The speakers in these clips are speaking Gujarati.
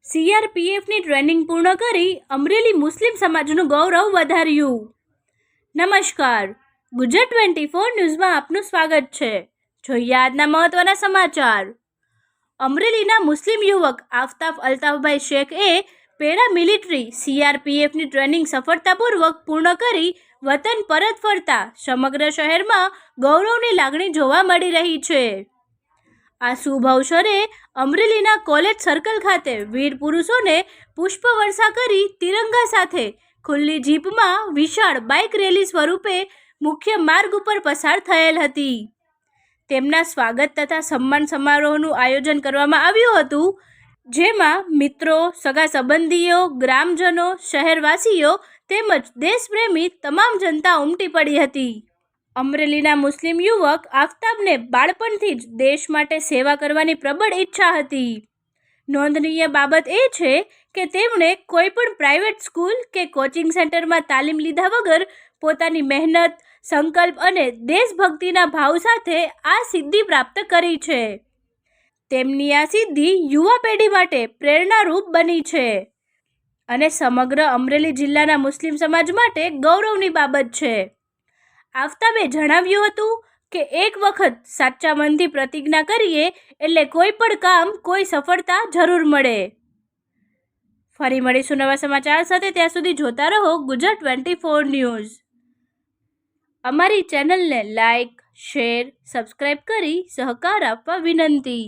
સીઆરપીએફની ટ્રેનિંગ પૂર્ણ કરી અમરેલી મુસ્લિમ સમાજનું ગૌરવ વધાર્યું। નમસ્કાર, ગુજરાત 24 ન્યૂઝમાં આપનું સ્વાગત છે। જોઈએ આજના મહત્વના સમાચાર। અમરેલીના મુસ્લિમ યુવક આફતાબ અલ્તાફભાઈ શેખએ પેરામિલિટરી સીઆરપીએફની ટ્રેનિંગ સફળતાપૂર્વક પૂર્ણ કરી વતન પરત ફરતા સમગ્ર શહેરમાં ગૌરવની લાગણી જોવા મળી રહી છે। આ શુભ અવસરે અમરેલીના કોલેજ સર્કલ ખાતે વીર પુરુષોને પુષ્પવર્ષા કરી તિરંગા સાથે ખુલ્લી જીપમાં વિશાળ બાઇક રેલી સ્વરૂપે મુખ્ય માર્ગ ઉપર પસાર થયેલ હતી। તેમના સ્વાગત તથા સન્માન સમારોહનું આયોજન કરવામાં આવ્યું હતું, જેમાં મિત્રો, સગા સંબંધીઓ, ગ્રામજનો, શહેરવાસીઓ તેમજ દેશપ્રેમી તમામ જનતા ઉમટી પડી હતી। અમરેલીના મુસ્લિમ યુવક આફતાબને બાળપણથી જ દેશ માટે સેવા કરવાની પ્રબળ ઈચ્છા હતી। નોંધનીય બાબત એ છે કે તેમણે કોઈ પણ પ્રાઇવેટ સ્કૂલ કે કોચિંગ સેન્ટરમાં તાલીમ લીધા વગર પોતાની મહેનત, સંકલ્પ અને દેશભક્તિના ભાવ સાથે આ સિદ્ધિ પ્રાપ્ત કરી છે। તેમની આ સિદ્ધિ યુવા પેઢી માટે પ્રેરણારૂપ બની છે અને સમગ્ર અમરેલી જિલ્લાના મુસ્લિમ સમાજ માટે ગૌરવની બાબત છે। આફતાબે જણાવ્યું હતું કે એક વખત સાચા મનથી પ્રતિજ્ઞા કરીએ એટલે કોઈ પણ કામ, કોઈ સફળતા જરૂર મળે। ફરી મળીશું નવા સમાચાર સાથે, ત્યાં સુધી જોતા રહો ગુજરાત 24 ન્યૂઝ। અમારી ચેનલને લાઇક, શેર, સબસ્ક્રાઇબ કરી સહકાર આપવા વિનંતી।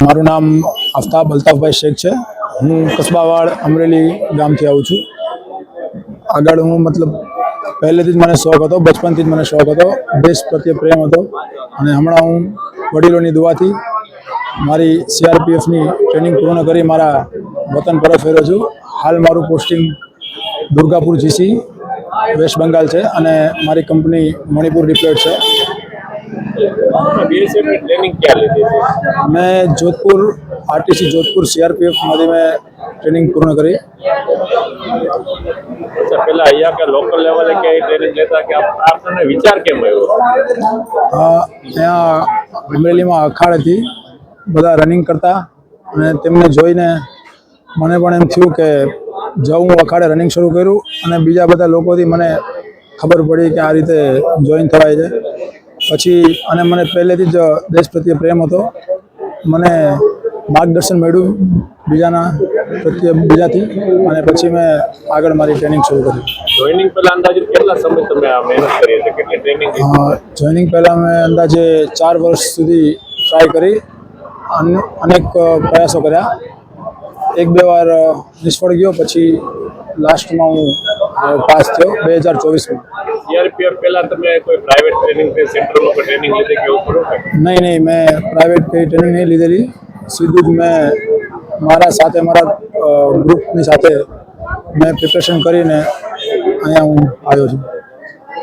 મારું નામ આફતાબ અલ્તાફભાઈ શેખ છે। હું કસ્બાવાડ અમરેલી ગામથી આવું છું। આગળ હું પહેલેથી જ મને શોખ હતો, બચપનથી જ મને શોખ હતો, દેશ પ્રત્યે પ્રેમ હતો અને હમણાં હું વડીલોની દુઆથી મારી સીઆરપીએફની ટ્રેનિંગ પૂર્ણ કરી મારા વતન પરત ફર્યો છું। હાલ મારું posting Durgapur GC West Bengal છે અને મારી કંપની મણિપુર ડિપ્લોયડ છે। मैं जोधपुर आरटीसी जोधपुर सीआरपीएफ मध्ये मैं ट्रेनिंग पूर्ण करी। अच्छा, पहला અહીંયા કે લોકલ લેવલે કે ટ્રેનિંગ લેતા કે આપને વિચાર કેમ આવ્યો? અહીંયા અમરેલીમાં અખાડેથી બધા રનિંગ કરતા અને તેમને જોઈને મને પણ એમ થયું કે જો હું અખાડે રનિંગ શરૂ કર્યું અને બીજા બધા લોકોથી મને ખબર પડી કે આ રીતે જોઈન થવાય છે પછી, અને મને પહેલેથી જ દેશ પ્રત્યે પ્રેમ હતો, મને માર્ગદર્શન મળ્યું બીજાથી અને પછી મેં આગળ મારી ટ્રેનિંગ શરૂ કરી। જોઈનિંગ પહેલા અંદાજે કેટલા સમય તમે આ મહેનત કરી હતી? કેટલી ટ્રેનિંગ? જોઈનિંગ પહેલાં મેં અંદાજે 4 વર્ષ સુધી ટ્રાય કરી, અનેક પ્રયાસો કર્યા, 1-2 વાર નિષ્ફળ ગયો, પછી લાસ્ટમાં હું પાસ થયો 2024માં। સીઆરપીએફ પહેલા તમે કોઈ પ્રાઇવેટ ટ્રેનિંગ સેન્ટરમાં કોઈ ટ્રેનિંગ લીધી કે એવું ખરું? નહીં, મેં પ્રાઇવેટ કંઈ ટ્રેનિંગ નહીં લીધેલી, સીધું જ મેં મારા ગ્રુપની સાથે મેં પ્રિપરેશન કરીને અહીંયા હું આવ્યો છું।